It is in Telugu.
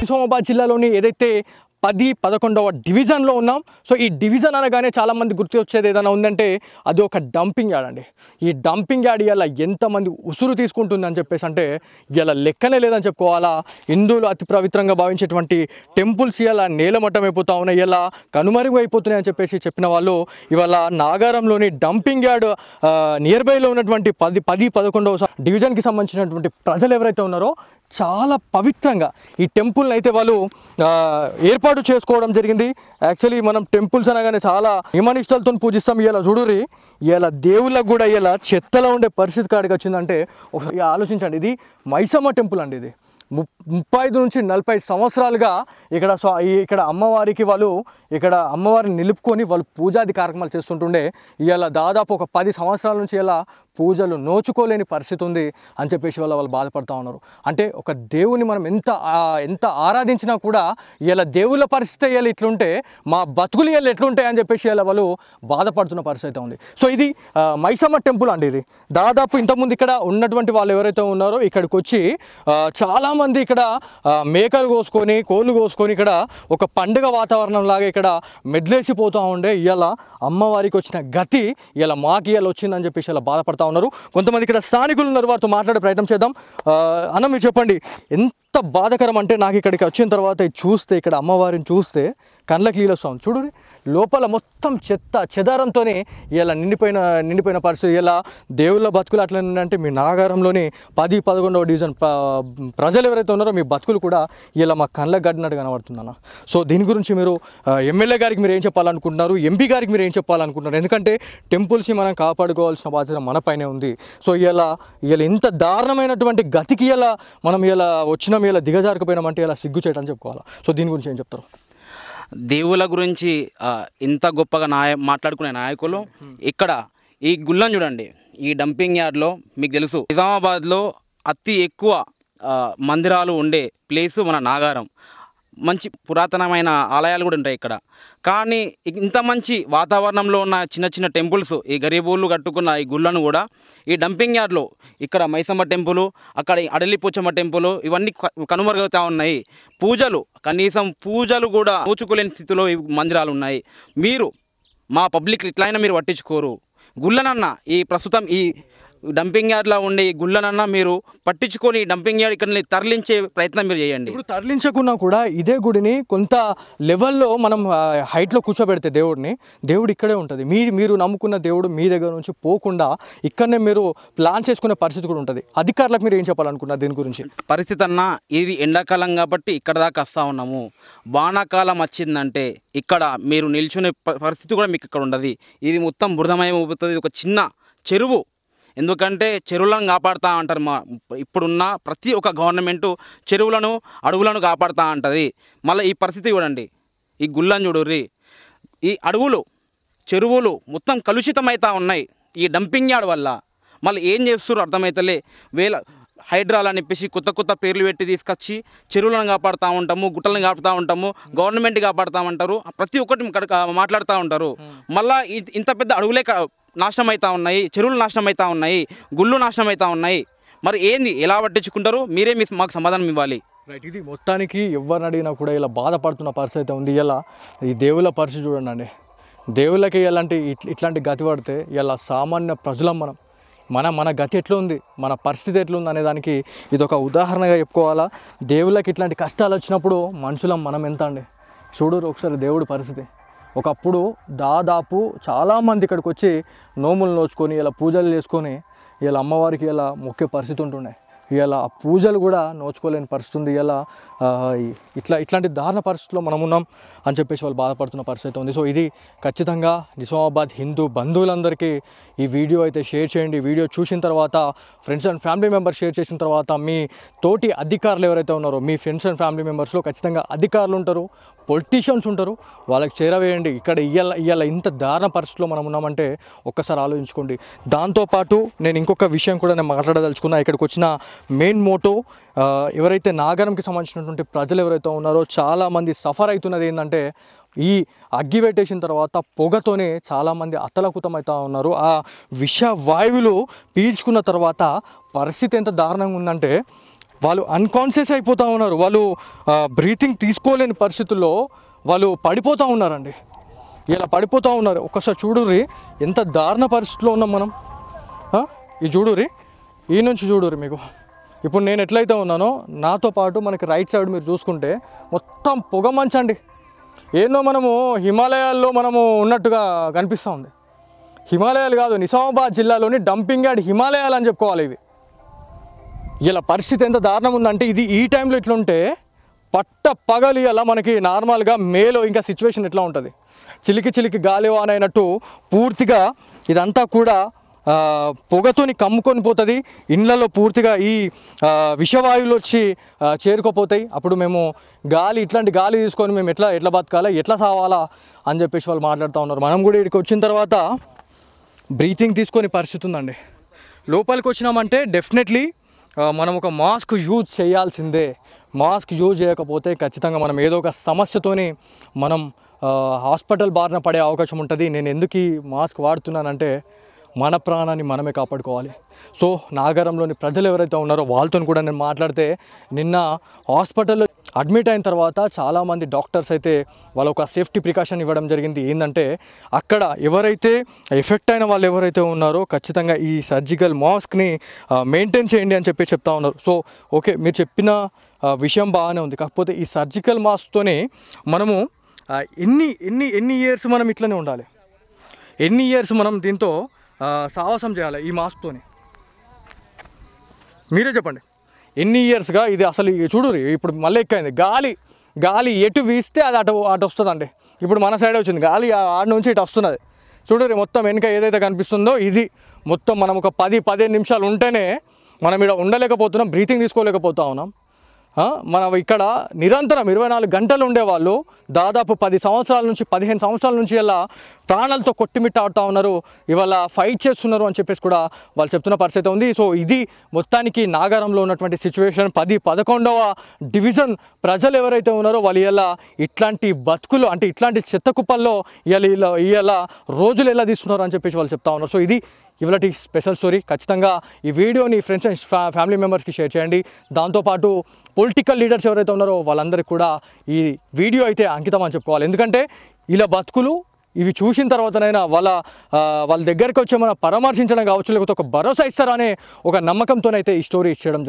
నిజామాబాద్ జిల్లాలోని ఏదైతే 10-11వ డివిజన్లో ఉన్నాం. సో ఈ డివిజన్ అనగానే చాలామంది గుర్తు వచ్చేది ఏదైనా ఉందంటే అది ఒక డంపింగ్ యార్డ్ అండి. ఈ డంపింగ్ యార్డ్ ఇలా ఎంతమంది ఉసురు తీసుకుంటుందని చెప్పేసి అంటే ఇలా లెక్కనే లేదని చెప్పుకోవాలా. హిందువులు అతి పవిత్రంగా భావించేటువంటి టెంపుల్స్ ఇలా నేలమట్టం అయిపోతూ ఉన్నాయి, ఇలా కనుమరుగు అయిపోతున్నాయని చెప్పేసి చెప్పిన వాళ్ళు ఇవాళ నాగారంలోని డంపింగ్ యార్డ్ నియర్ బైలో ఉన్నటువంటి 10-11వ డివిజన్కి సంబంధించినటువంటి ప్రజలు ఎవరైతే ఉన్నారో చాలా పవిత్రంగా ఈ టెంపుల్ని అయితే వాళ్ళు ఏర్పాటు చేసుకోవడం జరిగింది. యాక్చువల్లీ మనం టెంపుల్స్ అనగానే చాలా నియమనిష్టలతో పూజిస్తాం. ఇలా చూడుర్రి, ఇలా దేవుళ్ళకు కూడా ఇలా చెత్తలో ఉండే పరిస్థితి కాడికి వచ్చిందంటే ఆలోచించండి. ఇది మైసమ్మ టెంపుల్ అండి. ఇది 35 నుంచి 40 సంవత్సరాలుగా ఇక్కడ అమ్మవారికి వాళ్ళు ఇక్కడ అమ్మవారిని నిలుపుకొని వాళ్ళు పూజాది కార్యక్రమాలు చేస్తుంటుండే. ఇలా దాదాపు ఒక 10 సంవత్సరాల నుంచి ఇలా పూజలు నోచుకోలేని పరిస్థితి ఉంది అని చెప్పేసి వాళ్ళు బాధపడుతూ ఉన్నారు. అంటే ఒక దేవుని మనం ఎంత ఆరాధించినా కూడా ఇలా దేవుళ్ళ పరిస్థితి ఇలా ఇట్లుంటే మా బతుకులు ఇలా ఎట్లుంటాయి అని చెప్పేసి ఇలా వాళ్ళు బాధపడుతున్న పరిస్థితి ఉంది. సో ఇది మైసమ్మ టెంపుల్ అండి. ఇది దాదాపు ఇంతకుముందు ఇక్కడ ఉన్నటువంటి వాళ్ళు ఎవరైతే ఉన్నారో ఇక్కడికి వచ్చి చాలామంది ఇక్కడ మేకలు కోసుకొని కోళ్ళు కోసుకొని ఇక్కడ ఒక పండుగ వాతావరణం లాగా ఇక్కడ మెడ్లేసిపోతూ ఉండే. ఇలా అమ్మవారికి వచ్చిన గతి ఇలా మాకు ఇలా వచ్చిందని చెప్పేసి ఇలా బాధపడతా ఉన్నారు. కొంతమంది ఇక్కడ స్థానికులు ఉన్నారు, వారితో మాట్లాడే ప్రయత్నం చేద్దాం. అన్న మీరు చెప్పండి, ఎంత బాధకరం అంటే నాకు ఇక్కడికి వచ్చిన తర్వాత చూస్తే ఇక్కడ అమ్మవారిని చూస్తే కళ్ళకి నీళ్ళు వస్తాం. చూడు లోపల మొత్తం చెదారంతో ఇలా నిండిపోయిన పరిస్థితి. ఇలా దేవుళ్ళ బతుకులు అట్లా అంటే మీ నాగారంలోని 10-11వ డివిజన్ ప్రజలు ఎవరైతే ఉన్నారో మీ బతుకులు కూడా ఇలా మా కళ్ళకు గడ్డినట్టు కనబడుతుందన్న. సో దీని గురించి మీరు ఎమ్మెల్యే గారికి మీరు ఏం చెప్పాలనుకుంటున్నారు, ఎంపీ గారికి మీరు ఏం చెప్పాలనుకుంటున్నారు? ఎందుకంటే టెంపుల్స్ని మనం కాపాడుకోవాల్సిన బాధ్యత మన పైనే ఉంది. సో ఇలా ఇంత దారుణమైనటువంటి గతికి ఇలా మనం ఇలా వచ్చినాం, ఇలా దిగజారుకుపోయినామంటే ఇలా సిగ్గు చేయడం చెప్పుకోవాలి. సో దీని గురించి ఏం చెప్తారు? దేవుళ్ళ గురించి ఇంత గొప్పగా మాట్లాడుకునే నాయకులు ఇక్కడ ఈ గుళ్ళను చూడండి. ఈ డంపింగ్ యార్డ్లో మీకు తెలుసు నిజామాబాద్లో అతి ఎక్కువ మందిరాలు ఉండే ప్లేసు మన నాగారం. మంచి పురాతనమైన ఆలయాలు కూడా ఉంటాయి ఇక్కడ. కానీ ఇంత మంచి వాతావరణంలో ఉన్న చిన్న చిన్న టెంపుల్స్, ఈ గరీబోళ్ళు కట్టుకున్న ఈ గుళ్ళను కూడా ఈ డంపింగ్ యార్డ్లో ఇక్కడ మైసమ్మ టెంపుల్, అక్కడ అడలిపోచమ్మ టెంపుల్ ఇవన్నీ కనుమరుగవుతూ ఉన్నాయి. పూజలు కనీసం పూజలు కూడా నోచుకోలేని స్థితిలో ఈ మందిరాలు ఉన్నాయి. మీరు మా పబ్లిక్ ఇట్లయినా మీరు పట్టించుకోరు. గుళ్ళనన్నా ఈ ప్రస్తుతం ఈ డంపింగ్ యార్డ్లో ఉండే ఈ గుళ్ళనన్నా మీరు పట్టించుకొని డంపింగ్ యార్డ్ ఇక్కడ తరలించే ప్రయత్నం మీరు చేయండి. ఇప్పుడు తరలించకున్నా కూడా ఇదే గుడిని కొంత లెవెల్లో మనం హైట్లో కూర్చోబెడితే దేవుడు ఇక్కడే ఉంటుంది. మీరు నమ్ముకున్న దేవుడు మీ దగ్గర నుంచి పోకుండా ఇక్కడనే మీరు ప్లాన్ చేసుకునే పరిస్థితి కూడా ఉంటుంది. అధికారులకు మీరు ఏం చెప్పాలనుకున్నారు దీని గురించి? పరిస్థితి అన్నా ఇది ఎండాకాలం కాబట్టి ఇక్కడ దాకా వస్తూ ఉన్నాము. వానాకాలం వచ్చిందంటే ఇక్కడ మీరు నిల్చునే పరిస్థితి కూడా మీకు ఇక్కడ ఉండదు. ఇది మొత్తం బురదమయం అవుతుంది. ఒక చిన్న చెరువు, ఎందుకంటే చెరువులను కాపాడుతూ అంటారు. ఇప్పుడున్న ప్రతి ఒక్క గవర్నమెంటు చెరువులను అడవులను కాపాడుతూ ఉంటుంది. మళ్ళీ ఈ పరిస్థితి చూడండి, ఈ గుళ్ళను చూడుర్రి, ఈ అడవులు చెరువులు మొత్తం కలుషితమవుతూ ఉన్నాయి ఈ డంపింగ్ యార్డ్ వల్ల. మళ్ళీ ఏం చేస్తున్నారు అర్థమవుతలే. హైడ్రాలు అని చెప్పేసి కొత్త పేర్లు పెట్టి తీసుకొచ్చి చెరువులను కాపాడుతూ ఉంటాము, గుట్టలను కాపాడుతూ ఉంటాము, గవర్నమెంట్ కాపాడుతామంటారు, ప్రతి ఒక్కటి మాట్లాడుతూ ఉంటారు. మళ్ళీ ఇంత పెద్ద అడవులే నాశనం అవుతూ ఉన్నాయి, చెరువులు నాశనం అవుతూ ఉన్నాయి, గుళ్ళు నాశనం అవుతూ ఉన్నాయి. మరి ఏంది, ఎలా పట్టించుకుంటారు? మీరే మాకు సమాధానం ఇవ్వాలి. రైట్, ఇది మొత్తానికి ఎవరిని అడిగినా కూడా ఇలా బాధపడుతున్న పరిస్థితి ఉంది. ఇలా ఈ దేవుళ్ళ పరిస్థితి చూడండి. దేవుళ్ళకి ఇట్లాంటి గతి పడితే ఇలా సామాన్య ప్రజలం మన గతి ఎట్లుంది, మన పరిస్థితి ఎట్లుంది అనే దానికి ఇది ఒక ఉదాహరణగా చెప్పుకోవాలా. దేవుళ్ళకి ఇట్లాంటి కష్టాలు వచ్చినప్పుడు మనుషులం మనం ఎంత అండి. చూడరు ఒకసారి దేవుడి పరిస్థితి. ఒకప్పుడు దాదాపు చాలామంది ఇక్కడికి వచ్చి నోములు నోచుకొని ఇలా పూజలు చేసుకొని ఇలా అమ్మవారికి ఇలా మొక్కే పరిస్థితి ఉంటుండే. ఇలా పూజలు కూడా నోచుకోలేని పరిస్థితి ఉంది. ఇలా ఇట్లాంటి దారుణ పరిస్థితుల్లో మనం ఉన్నాం అని చెప్పేసి వాళ్ళు బాధపడుతున్న పరిస్థితి ఉంది. సో ఇది ఖచ్చితంగా నిజామాబాద్ హిందూ బంధువులందరికీ ఈ వీడియో అయితే షేర్ చేయండి. వీడియో చూసిన తర్వాత friends and family members share చేసిన తర్వాత మీ తోటి అధికారులు ఎవరైతే ఉన్నారో మీ ఫ్రెండ్స్ అండ్ ఫ్యామిలీ మెంబర్స్లో ఖచ్చితంగా అధికారులు ఉంటారు, పొలిటీషియన్స్ ఉంటారు, వాళ్ళకి చేరవేయండి. ఇక్కడ ఇవాళ ఇంత దారుణ పరిస్థితిలో మనం ఉన్నామంటే ఒక్కసారి ఆలోచించుకోండి. దాంతోపాటు నేను ఇంకొక విషయం కూడా నేను మాట్లాడదలుచుకున్నా. ఇక్కడికి వచ్చిన మెయిన్ మోటో ఎవరైతే నాగరంకి సంబంధించినటువంటి ప్రజలు ఎవరైతే ఉన్నారో చాలామంది సఫర్ అవుతున్నది ఏంటంటే ఈ అగ్గి పెట్టేసిన తర్వాత పొగతోనే చాలామంది అతలకుతమవుతూ ఉన్నారు. ఆ విష వాయువులు పీల్చుకున్న తర్వాత పరిస్థితి ఎంత దారుణంగా ఉందంటే వాళ్ళు అన్కాన్షియస్ అయిపోతూ ఉన్నారు, వాళ్ళు బ్రీతింగ్ తీసుకోలేని పరిస్థితుల్లో వాళ్ళు పడిపోతూ ఉన్నారండి. ఇలా పడిపోతూ ఉన్నారు. ఒక్కసారి చూడుర్రి ఎంత దారుణ పరిస్థితిలో ఉన్నాం మనం. ఇది చూడుర్రి, ఈ నుంచి చూడుర్రి. మీకు ఇప్పుడు నేను ఎట్లయితే ఉన్నానో నాతో పాటు మనకి రైట్ సైడ్ మీరు చూసుకుంటే మొత్తం పొగ మంచండి. ఏందో మనము హిమాలయాల్లో మనము ఉన్నట్టుగా కనిపిస్తూ ఉంది. హిమాలయాలు కాదు, నిజామాబాద్ జిల్లాలోని డంపింగ్ యార్డ్ హిమాలయాలు అని చెప్పుకోవాలి ఇవి. ఇలా పరిస్థితి ఎంత దారుణం ఉందంటే ఇది ఈ టైంలో ఇట్లుంటే పట్ట పగలి అలా మనకి నార్మల్గా మేలో ఇంకా సిచ్యువేషన్ ఎట్లా ఉంటుంది, చిలికి చిలికి గాలివాన అయినట్టు పూర్తిగా ఇదంతా కూడా పొగతోని కమ్ముకొని పోతుంది. ఇండ్లలో పూర్తిగా ఈ విషవాయువులు వచ్చి చేరుకోపోతాయి. అప్పుడు మేము ఇట్లాంటి గాలి తీసుకొని మేము ఎట్లా బతకాలా, ఎట్లా సావాలా అని చెప్పేసి వాళ్ళు మాట్లాడుతూ ఉన్నారు. మనం కూడా ఇక్కడికి వచ్చిన తర్వాత బ్రీతింగ్ తీసుకొని పరిస్థితి ఉందండి. లోపలికి వచ్చినామంటే డెఫినెట్లీ మనం ఒక మాస్క్ యూజ్ చేయాల్సిందే. మాస్క్ యూజ్ చేయకపోతే ఖచ్చితంగా మనం ఏదో ఒక సమస్యతోని మనం హాస్పిటల్ బారిన పడే అవకాశం ఉంటుంది. నేను ఎందుకు ఈ మాస్క్ వాడుతున్నానంటే మన ప్రాణాన్ని మనమే కాపాడుకోవాలి. సో నాగరంలోని ప్రజలు ఎవరైతే ఉన్నారో వాళ్ళతో కూడా నేను మాట్లాడితే నిన్న హాస్పిటల్లో అడ్మిట్ అయిన తర్వాత చాలామంది డాక్టర్స్ అయితే వాళ్ళ ఒక సేఫ్టీ ప్రికాషన్ ఇవ్వడం జరిగింది. ఏంటంటే అక్కడ ఎవరైతే ఎఫెక్ట్ అయిన వాళ్ళు ఎవరైతే ఉన్నారో ఖచ్చితంగా ఈ సర్జికల్ మాస్క్ని మెయింటైన్ చేయండి అని చెప్పి చెప్తా ఉన్నారు. సో ఓకే, మీరు చెప్పిన విషయం బాగానే ఉంది. కాకపోతే ఈ సర్జికల్ మాస్క్తోనే మనము ఎన్ని ఇయర్స్ మనం ఇట్లనే ఉండాలి, ఎన్ని ఇయర్స్ మనం దీంతో సాహసం చేయాలి ఈ మాస్క్తోని? మీరే చెప్పండి. ఎన్ని ఇయర్స్గా ఇది అసలు చూడుర్రి. ఇప్పుడు మళ్ళీ ఎక్కైంది గాలి ఎటు వీస్తే అది అటు వస్తుందండి. ఇప్పుడు మన సైడ్ వచ్చింది గాలి, ఆడ నుంచి ఇటు వస్తున్నది. చూడుర్రి మొత్తం వెనుక ఏదైతే కనిపిస్తుందో ఇది మొత్తం మనం ఒక 10-15 నిమిషాలు ఉంటేనే మనం ఇక్కడ ఉండలేకపోతున్నాం, బ్రీతింగ్ తీసుకోలేకపోతా ఉన్నాం. మనం ఇక్కడ నిరంతరం 24 గంటలు ఉండేవాళ్ళు దాదాపు 10 సంవత్సరాల నుంచి 15 సంవత్సరాల నుంచి ఇలా ప్రాణాలతో కొట్టిమిట్టాడుతూ ఉన్నారు, ఇవాళ ఫైట్ చేస్తున్నారు అని చెప్పేసి కూడా వాళ్ళు చెప్తున్న పరిస్థితి ఉంది. సో ఇది మొత్తానికి నాగారంలో ఉన్నటువంటి సిచ్యువేషన్. 10-11వ డివిజన్ ప్రజలు ఎవరైతే ఉన్నారో వాళ్ళు ఇలా ఇట్లాంటి బతుకులు అంటే ఇట్లాంటి చెత్త కుప్పల్లో ఇలా రోజులు ఎలా తీస్తున్నారు అని చెప్పేసి వాళ్ళు చెప్తా ఉన్నారు. సో ఇది ఇవాళటి స్పెషల్ స్టోరీ. ఖచ్చితంగా ఈ వీడియోని ఫ్రెండ్స్ అండ్ ఫ్యామిలీ మెంబర్స్కి షేర్ చేయండి. దాంతోపాటు పొలిటికల్ లీడర్స్ ఎవరైతే ఉన్నారో వాళ్ళందరికీ కూడా ఈ వీడియో అయితే అంకితం అని చెప్పుకోవాలి. ఎందుకంటే ఇలా బతుకులు ఇవి చూసిన తర్వాతనైనా వాళ్ళ దగ్గరికి వచ్చి మనం పరామర్శించడం కావచ్చు, లేకపోతే ఒక భరోసా ఇస్తారనే ఒక నమ్మకంతోనైతే ఈ స్టోరీ ఇచ్చేయడం జరిగింది.